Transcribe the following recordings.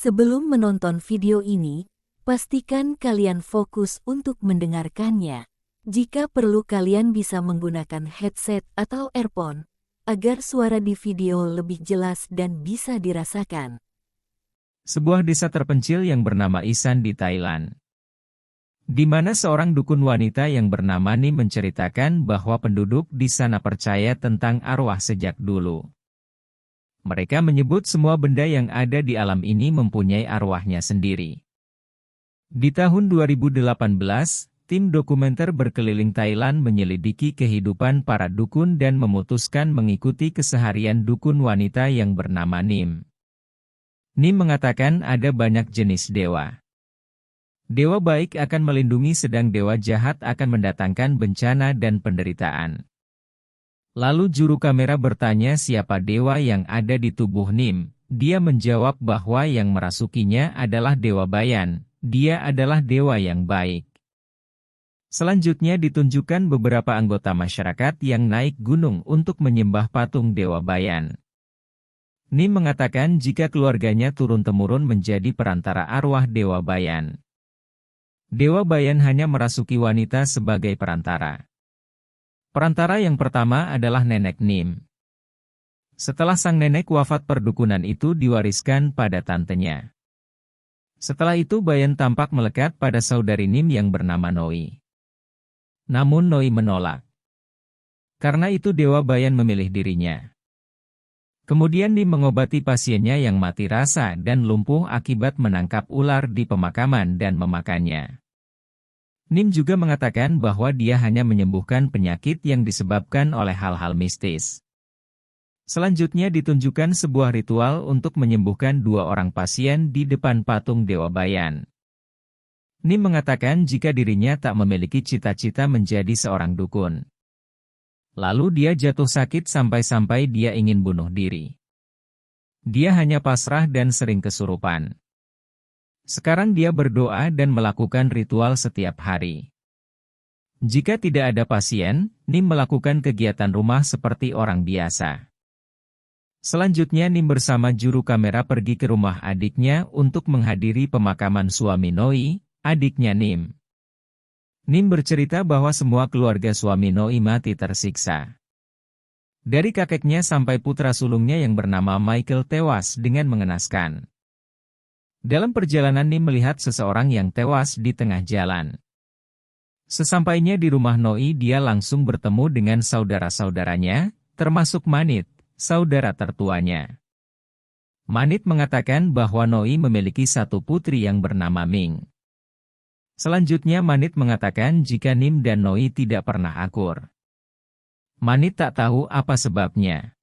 Sebelum menonton video ini, pastikan kalian fokus untuk mendengarkannya. Jika perlu kalian bisa menggunakan headset atau earphone, agar suara di video lebih jelas dan bisa dirasakan. Sebuah desa terpencil yang bernama Isan di Thailand, di mana seorang dukun wanita yang bernama Nim menceritakan bahwa penduduk di sana percaya tentang arwah sejak dulu. Mereka menyebut semua benda yang ada di alam ini mempunyai arwahnya sendiri. Di tahun 2018, tim dokumenter berkeliling Thailand menyelidiki kehidupan para dukun dan memutuskan mengikuti keseharian dukun wanita yang bernama Nim. Nim mengatakan ada banyak jenis dewa. Dewa baik akan melindungi, sedang dewa jahat akan mendatangkan bencana dan penderitaan. Lalu juru kamera bertanya siapa dewa yang ada di tubuh Nim. Dia menjawab bahwa yang merasukinya adalah Dewa Bayan. Dia adalah dewa yang baik. Selanjutnya ditunjukkan beberapa anggota masyarakat yang naik gunung untuk menyembah patung Dewa Bayan. Nim mengatakan jika keluarganya turun-temurun menjadi perantara arwah Dewa Bayan. Dewa Bayan hanya merasuki wanita sebagai perantara. Perantara yang pertama adalah nenek Nim. Setelah sang nenek wafat, perdukunan itu diwariskan pada tantenya. Setelah itu Bayan tampak melekat pada saudari Nim yang bernama Noi. Namun Noi menolak. Karena itu Dewa Bayan memilih dirinya. Kemudian Nim mengobati pasiennya yang mati rasa dan lumpuh akibat menangkap ular di pemakaman dan memakannya. Nim juga mengatakan bahwa dia hanya menyembuhkan penyakit yang disebabkan oleh hal-hal mistis. Selanjutnya ditunjukkan sebuah ritual untuk menyembuhkan 2 orang pasien di depan patung Dewa Bayan. Nim mengatakan jika dirinya tak memiliki cita-cita menjadi seorang dukun. Lalu dia jatuh sakit sampai-sampai dia ingin bunuh diri. Dia hanya pasrah dan sering kesurupan. Sekarang dia berdoa dan melakukan ritual setiap hari. Jika tidak ada pasien, Nim melakukan kegiatan rumah seperti orang biasa. Selanjutnya Nim bersama juru kamera pergi ke rumah adiknya untuk menghadiri pemakaman suami Noi, adiknya Nim. Nim bercerita bahwa semua keluarga suami Noi mati tersiksa. Dari kakeknya sampai putra sulungnya yang bernama Michael tewas dengan mengenaskan. Dalam perjalanan Nim melihat seseorang yang tewas di tengah jalan. Sesampainya di rumah Noi, dia langsung bertemu dengan saudara-saudaranya, termasuk Manit, saudara tertuanya. Manit mengatakan bahwa Noi memiliki satu putri yang bernama Ming. Selanjutnya Manit mengatakan jika Nim dan Noi tidak pernah akur. Manit tak tahu apa sebabnya.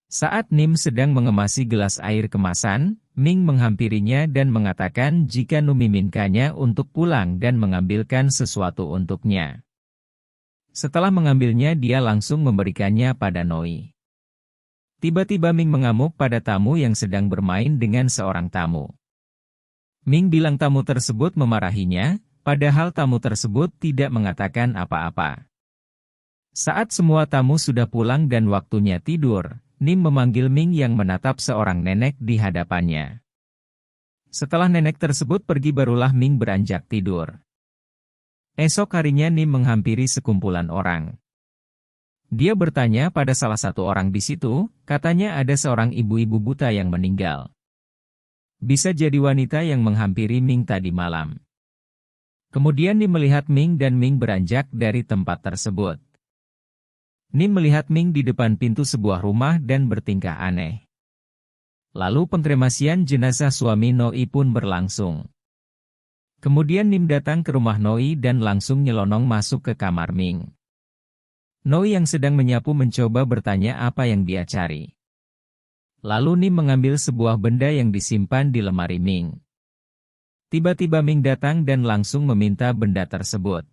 Saat Nim sedang mengemasi gelas air kemasan, Ming menghampirinya dan mengatakan jika memintakannya untuk pulang dan mengambilkan sesuatu untuknya. Setelah mengambilnya, dia langsung memberikannya pada Noi. Tiba-tiba Ming mengamuk pada tamu yang sedang bermain dengan seorang tamu. Ming bilang tamu tersebut memarahinya, padahal tamu tersebut tidak mengatakan apa-apa. Saat semua tamu sudah pulang dan waktunya tidur, Nim memanggil Ming yang menatap seorang nenek di hadapannya. Setelah nenek tersebut pergi barulah Ming beranjak tidur. Esok harinya Nim menghampiri sekumpulan orang. Dia bertanya pada salah satu orang di situ, katanya ada seorang ibu-ibu buta yang meninggal. Bisa jadi wanita yang menghampiri Ming tadi malam. Kemudian Nim melihat Ming dan Ming beranjak dari tempat tersebut. Nim melihat Ming di depan pintu sebuah rumah dan bertingkah aneh. Lalu pengkremasian jenazah suami Noi pun berlangsung. Kemudian Nim datang ke rumah Noi dan langsung nyelonong masuk ke kamar Ming. Noi yang sedang menyapu mencoba bertanya apa yang dia cari. Lalu Nim mengambil sebuah benda yang disimpan di lemari Ming. Tiba-tiba Ming datang dan langsung meminta benda tersebut.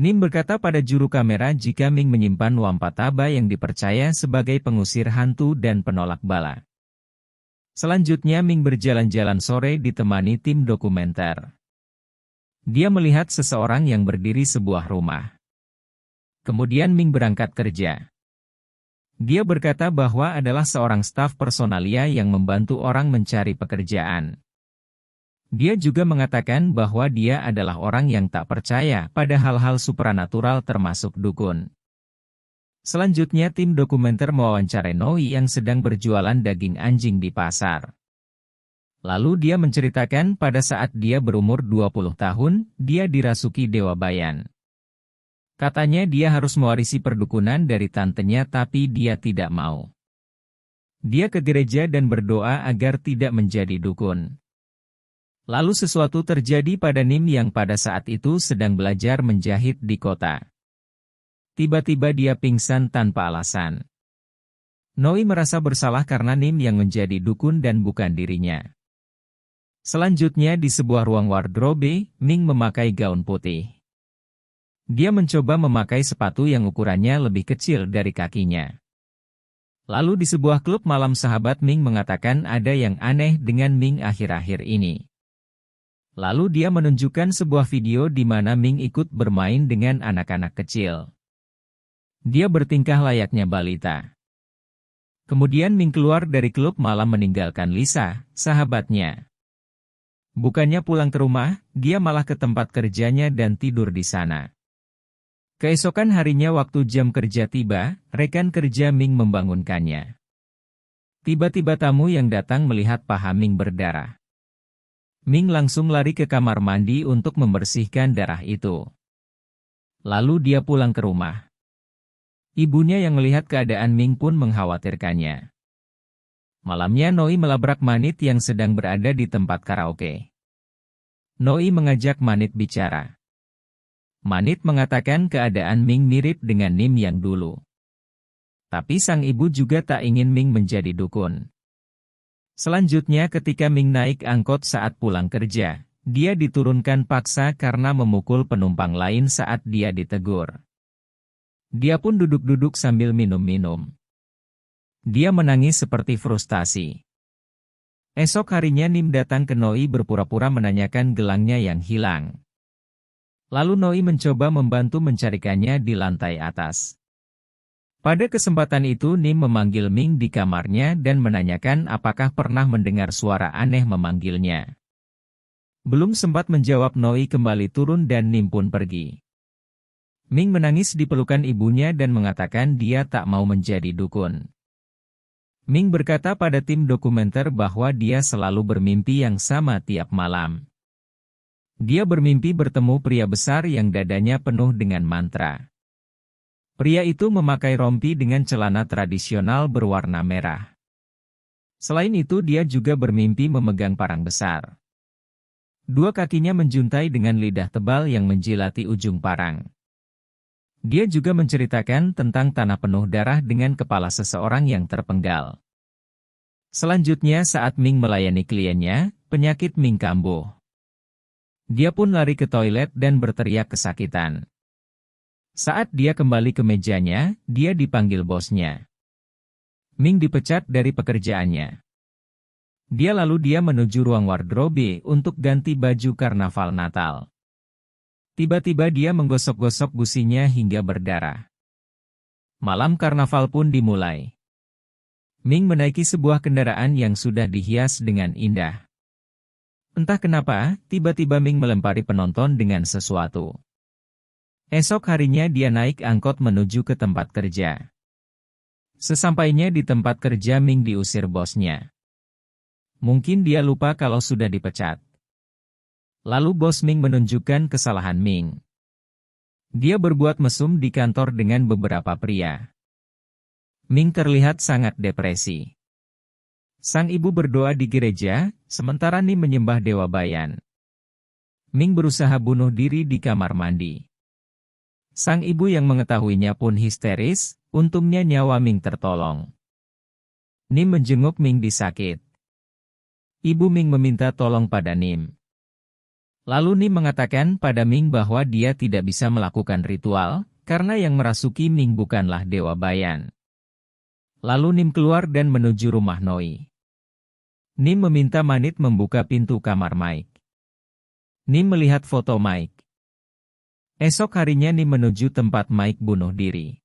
Nim berkata pada juru kamera jika Ming menyimpan wampataba yang dipercaya sebagai pengusir hantu dan penolak bala. Selanjutnya Ming berjalan-jalan sore ditemani tim dokumenter. Dia melihat seseorang yang berdiri sebuah rumah. Kemudian Ming berangkat kerja. Dia berkata bahwa adalah seorang staf personalia yang membantu orang mencari pekerjaan. Dia juga mengatakan bahwa dia adalah orang yang tak percaya pada hal-hal supranatural termasuk dukun. Selanjutnya tim dokumenter mewawancarai Noi yang sedang berjualan daging anjing di pasar. Lalu dia menceritakan pada saat dia berumur 20 tahun, dia dirasuki Dewa Bayan. Katanya dia harus mewarisi perdukunan dari tantenya tapi dia tidak mau. Dia ke gereja dan berdoa agar tidak menjadi dukun. Lalu sesuatu terjadi pada Nim yang pada saat itu sedang belajar menjahit di kota. Tiba-tiba dia pingsan tanpa alasan. Noi merasa bersalah karena Nim yang menjadi dukun dan bukan dirinya. Selanjutnya di sebuah ruang wardrobe, Ming memakai gaun putih. Dia mencoba memakai sepatu yang ukurannya lebih kecil dari kakinya. Lalu di sebuah klub malam sahabat Ming mengatakan ada yang aneh dengan Ming akhir-akhir ini. Lalu dia menunjukkan sebuah video di mana Ming ikut bermain dengan anak-anak kecil. Dia bertingkah layaknya balita. Kemudian Ming keluar dari klub malam meninggalkan Lisa, sahabatnya. Bukannya pulang ke rumah, dia malah ke tempat kerjanya dan tidur di sana. Keesokan harinya waktu jam kerja tiba, rekan kerja Ming membangunkannya. Tiba-tiba tamu yang datang melihat paha Ming berdarah. Ming langsung lari ke kamar mandi untuk membersihkan darah itu. Lalu dia pulang ke rumah. Ibunya yang melihat keadaan Ming pun mengkhawatirkannya. Malamnya Noi melabrak Manit yang sedang berada di tempat karaoke. Noi mengajak Manit bicara. Manit mengatakan keadaan Ming mirip dengan Nim yang dulu. Tapi sang ibu juga tak ingin Ming menjadi dukun. Selanjutnya ketika Ming naik angkot saat pulang kerja, dia diturunkan paksa karena memukul penumpang lain saat dia ditegur. Dia pun duduk-duduk sambil minum-minum. Dia menangis seperti frustasi. Esok harinya Nim datang ke Noi berpura-pura menanyakan gelangnya yang hilang. Lalu Noi mencoba membantu mencarikannya di lantai atas. Pada kesempatan itu Nim memanggil Ming di kamarnya dan menanyakan apakah pernah mendengar suara aneh memanggilnya. Belum sempat menjawab Noi kembali turun dan Nim pun pergi. Ming menangis di pelukan ibunya dan mengatakan dia tak mau menjadi dukun. Ming berkata pada tim dokumenter bahwa dia selalu bermimpi yang sama tiap malam. Dia bermimpi bertemu pria besar yang dadanya penuh dengan mantra. Pria itu memakai rompi dengan celana tradisional berwarna merah. Selain itu dia juga bermimpi memegang parang besar. Dua kakinya menjuntai dengan lidah tebal yang menjilati ujung parang. Dia juga menceritakan tentang tanah penuh darah dengan kepala seseorang yang terpenggal. Selanjutnya saat Ming melayani kliennya, penyakit Ming kambuh. Dia pun lari ke toilet dan berteriak kesakitan. Saat dia kembali ke mejanya, dia dipanggil bosnya. Ming dipecat dari pekerjaannya. Dia menuju ruang wardrobe untuk ganti baju karnaval Natal. Tiba-tiba dia menggosok-gosok gusinya hingga berdarah. Malam karnaval pun dimulai. Ming menaiki sebuah kendaraan yang sudah dihias dengan indah. Entah kenapa, tiba-tiba Ming melempari penonton dengan sesuatu. Esok harinya dia naik angkot menuju ke tempat kerja. Sesampainya di tempat kerja Ming diusir bosnya. Mungkin dia lupa kalau sudah dipecat. Lalu bos Ming menunjukkan kesalahan Ming. Dia berbuat mesum di kantor dengan beberapa pria. Ming terlihat sangat depresi. Sang ibu berdoa di gereja, sementara Nim menyembah Dewa Bayan. Ming berusaha bunuh diri di kamar mandi. Sang ibu yang mengetahuinya pun histeris, untungnya nyawa Ming tertolong. Nim menjenguk Ming di sakit. Ibu Ming meminta tolong pada Nim. Lalu Nim mengatakan pada Ming bahwa dia tidak bisa melakukan ritual, karena yang merasuki Ming bukanlah Dewa Bayan. Lalu Nim keluar dan menuju rumah Noi. Nim meminta Manit membuka pintu kamar Mike. Nim melihat foto Mike. Esok harinya Nim menuju tempat Mike bunuh diri.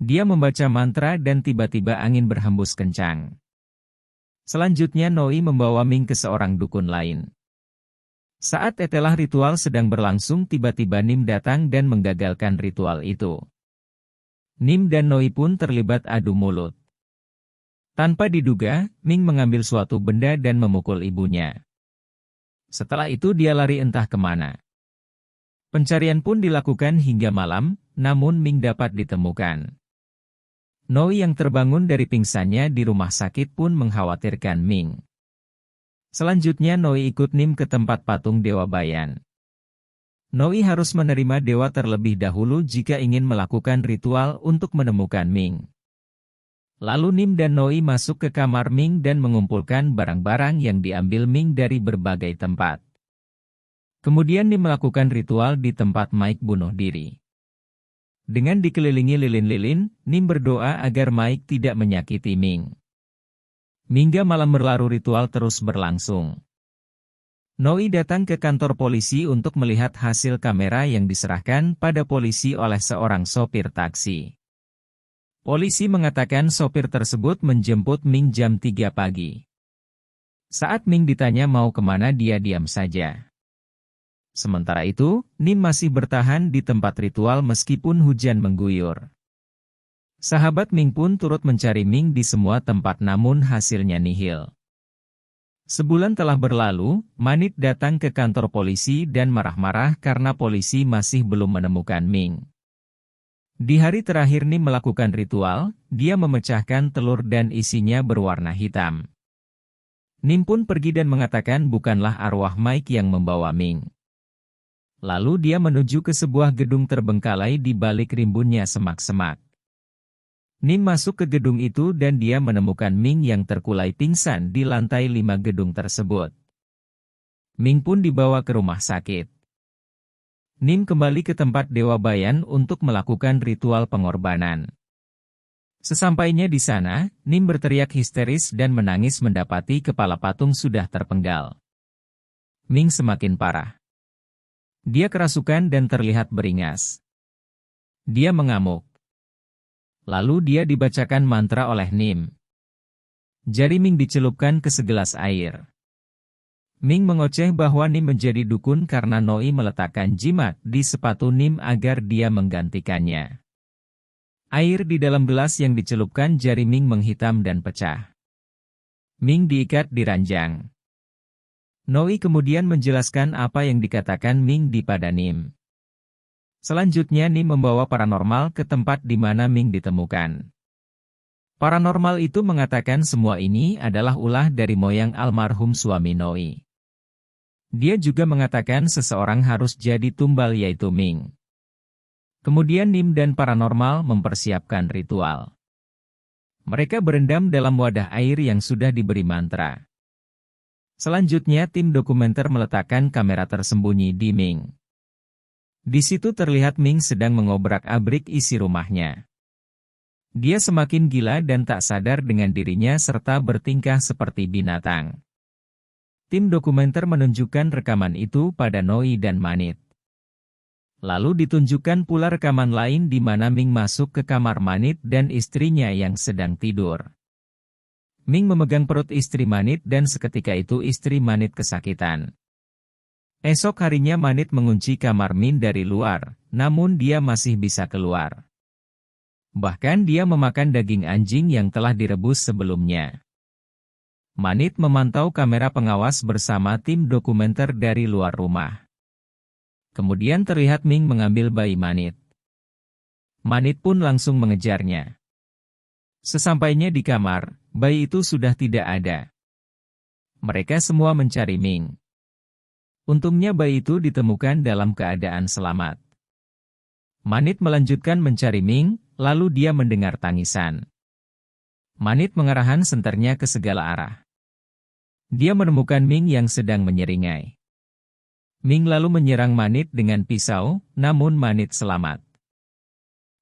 Dia membaca mantra dan tiba-tiba angin berhembus kencang. Selanjutnya Noi membawa Ming ke seorang dukun lain. Saat etelah ritual sedang berlangsung, tiba-tiba Nim datang dan menggagalkan ritual itu. Nim dan Noi pun terlibat adu mulut. Tanpa diduga, Ming mengambil suatu benda dan memukul ibunya. Setelah itu dia lari entah kemana. Pencarian pun dilakukan hingga malam, namun Ming dapat ditemukan. Noi yang terbangun dari pingsannya di rumah sakit pun mengkhawatirkan Ming. Selanjutnya Noi ikut Nim ke tempat patung Dewa Bayan. Noi harus menerima dewa terlebih dahulu jika ingin melakukan ritual untuk menemukan Ming. Lalu Nim dan Noi masuk ke kamar Ming dan mengumpulkan barang-barang yang diambil Ming dari berbagai tempat. Kemudian Nim melakukan ritual di tempat Mike bunuh diri. Dengan dikelilingi lilin-lilin, Nim berdoa agar Mike tidak menyakiti Ming. Hingga malam berlalu ritual terus berlangsung. Noi datang ke kantor polisi untuk melihat hasil kamera yang diserahkan pada polisi oleh seorang sopir taksi. Polisi mengatakan sopir tersebut menjemput Ming jam 3 pagi. Saat Ming ditanya mau kemana, dia diam saja. Sementara itu, Nim masih bertahan di tempat ritual meskipun hujan mengguyur. Sahabat Ming pun turut mencari Ming di semua tempat namun hasilnya nihil. Sebulan telah berlalu, Manit datang ke kantor polisi dan marah-marah karena polisi masih belum menemukan Ming. Di hari terakhir Nim melakukan ritual, dia memecahkan telur dan isinya berwarna hitam. Nim pun pergi dan mengatakan bukanlah arwah Mike yang membawa Ming. Lalu dia menuju ke sebuah gedung terbengkalai di balik rimbunnya semak-semak. Nim masuk ke gedung itu dan dia menemukan Ming yang terkulai pingsan di lantai 5 gedung tersebut. Ming pun dibawa ke rumah sakit. Nim kembali ke tempat Dewa Bayan untuk melakukan ritual pengorbanan. Sesampainya di sana, Nim berteriak histeris dan menangis mendapati kepala patung sudah terpenggal. Ming semakin parah. Dia kerasukan dan terlihat beringas. Dia mengamuk. Lalu dia dibacakan mantra oleh Nim. Jari Ming dicelupkan ke segelas air. Ming mengoceh bahwa Nim menjadi dukun karena Noi meletakkan jimat di sepatu Nim agar dia menggantikannya. Air di dalam gelas yang dicelupkan jari Ming menghitam dan pecah. Ming diikat di ranjang. Noi kemudian menjelaskan apa yang dikatakan Ming di pada Nim. Selanjutnya Nim membawa paranormal ke tempat di mana Ming ditemukan. Paranormal itu mengatakan semua ini adalah ulah dari moyang almarhum suami Noi. Dia juga mengatakan seseorang harus jadi tumbal yaitu Ming. Kemudian Nim dan paranormal mempersiapkan ritual. Mereka berendam dalam wadah air yang sudah diberi mantra. Selanjutnya tim dokumenter meletakkan kamera tersembunyi di Ming. Di situ terlihat Ming sedang mengobrak-abrik isi rumahnya. Dia semakin gila dan tak sadar dengan dirinya serta bertingkah seperti binatang. Tim dokumenter menunjukkan rekaman itu pada Noi dan Manit. Lalu ditunjukkan pula rekaman lain di mana Ming masuk ke kamar Manit dan istrinya yang sedang tidur. Ming memegang perut istri Manit dan seketika itu istri Manit kesakitan. Esok harinya Manit mengunci kamar Min dari luar, namun dia masih bisa keluar. Bahkan dia memakan daging anjing yang telah direbus sebelumnya. Manit memantau kamera pengawas bersama tim dokumenter dari luar rumah. Kemudian terlihat Ming mengambil bayi Manit. Manit pun langsung mengejarnya. Sesampainya di kamar, bayi itu sudah tidak ada. Mereka semua mencari Ming. Untungnya bayi itu ditemukan dalam keadaan selamat. Manit melanjutkan mencari Ming, lalu dia mendengar tangisan. Manit mengarahkan senternya ke segala arah. Dia menemukan Ming yang sedang menyeringai. Ming lalu menyerang Manit dengan pisau, namun Manit selamat.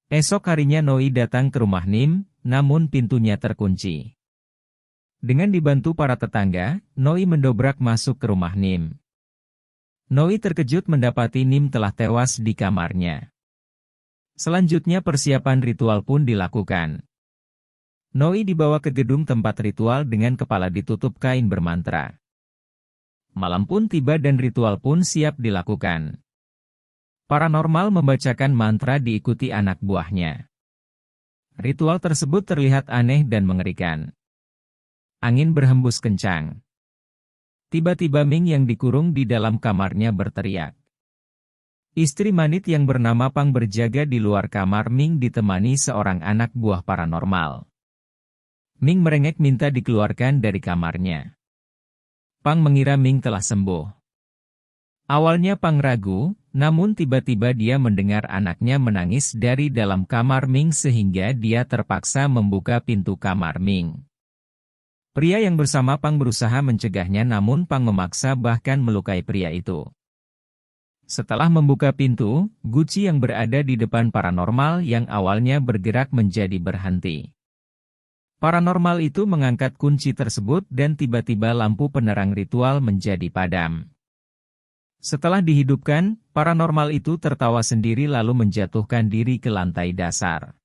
Esok harinya Noi datang ke rumah Nim, namun pintunya terkunci. Dengan dibantu para tetangga, Noi mendobrak masuk ke rumah Nim. Noi terkejut mendapati Nim telah tewas di kamarnya. Selanjutnya persiapan ritual pun dilakukan. Noi dibawa ke gedung tempat ritual dengan kepala ditutup kain bermantra. Malam pun tiba dan ritual pun siap dilakukan. Paranormal membacakan mantra diikuti anak buahnya. Ritual tersebut terlihat aneh dan mengerikan. Angin berhembus kencang. Tiba-tiba Ming yang dikurung di dalam kamarnya berteriak. Istri Manit yang bernama Pang berjaga di luar kamar Ming ditemani seorang anak buah paranormal. Ming merengek minta dikeluarkan dari kamarnya. Pang mengira Ming telah sembuh. Awalnya Pang ragu, namun tiba-tiba dia mendengar anaknya menangis dari dalam kamar Ming sehingga dia terpaksa membuka pintu kamar Ming. Pria yang bersama Pang berusaha mencegahnya namun Pang memaksa bahkan melukai pria itu. Setelah membuka pintu, Guci yang berada di depan paranormal yang awalnya bergerak menjadi berhenti. Paranormal itu mengangkat kunci tersebut dan tiba-tiba lampu penerang ritual menjadi padam. Setelah dihidupkan, paranormal itu tertawa sendiri lalu menjatuhkan diri ke lantai dasar.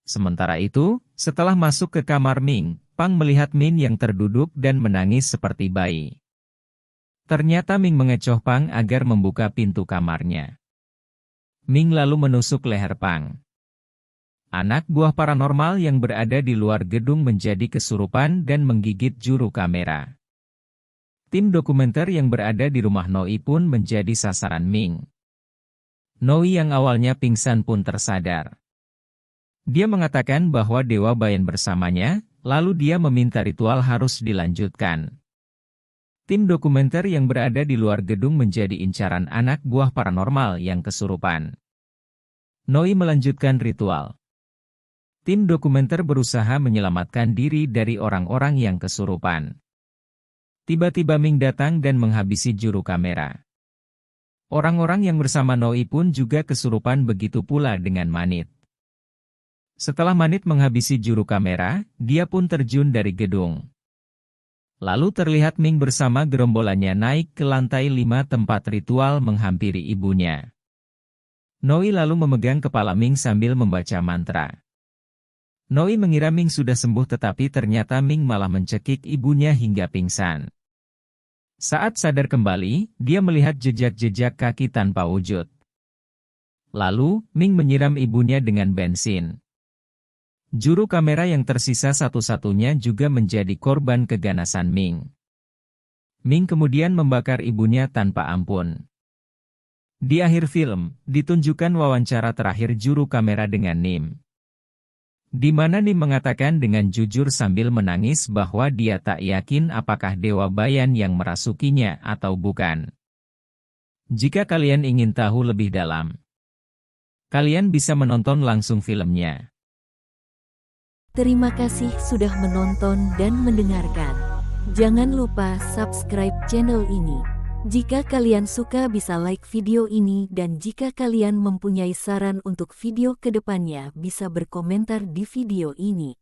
Sementara itu, setelah masuk ke kamar Ming, Pang melihat Min yang terduduk dan menangis seperti bayi. Ternyata Ming mengecoh Pang agar membuka pintu kamarnya. Ming lalu menusuk leher Pang. Anak buah paranormal yang berada di luar gedung menjadi kesurupan dan menggigit juru kamera. Tim dokumenter yang berada di rumah Noi pun menjadi sasaran Ming. Noi yang awalnya pingsan pun tersadar. Dia mengatakan bahwa Dewa Bayan bersamanya, lalu dia meminta ritual harus dilanjutkan. Tim dokumenter yang berada di luar gedung menjadi incaran anak buah paranormal yang kesurupan. Noi melanjutkan ritual. Tim dokumenter berusaha menyelamatkan diri dari orang-orang yang kesurupan. Tiba-tiba Ming datang dan menghabisi juru kamera. Orang-orang yang bersama Noi pun juga kesurupan begitu pula dengan Manit. Setelah Manit menghabisi juru kamera, dia pun terjun dari gedung. Lalu terlihat Ming bersama gerombolannya naik ke lantai 5 tempat ritual menghampiri ibunya. Noi lalu memegang kepala Ming sambil membaca mantra. Noi mengira Ming sudah sembuh tetapi ternyata Ming malah mencekik ibunya hingga pingsan. Saat sadar kembali, dia melihat jejak-jejak kaki tanpa wujud. Lalu, Ming menyiram ibunya dengan bensin. Juru kamera yang tersisa satu-satunya juga menjadi korban keganasan Ming. Ming kemudian membakar ibunya tanpa ampun. Di akhir film, ditunjukkan wawancara terakhir juru kamera dengan Nim. Di mana Nim mengatakan dengan jujur sambil menangis bahwa dia tak yakin apakah Dewa Bayan yang merasukinya atau bukan. Jika kalian ingin tahu lebih dalam, kalian bisa menonton langsung filmnya. Terima kasih sudah menonton dan mendengarkan. Jangan lupa subscribe channel ini. Jika kalian suka bisa like video ini dan jika kalian mempunyai saran untuk video kedepannya bisa berkomentar di video ini.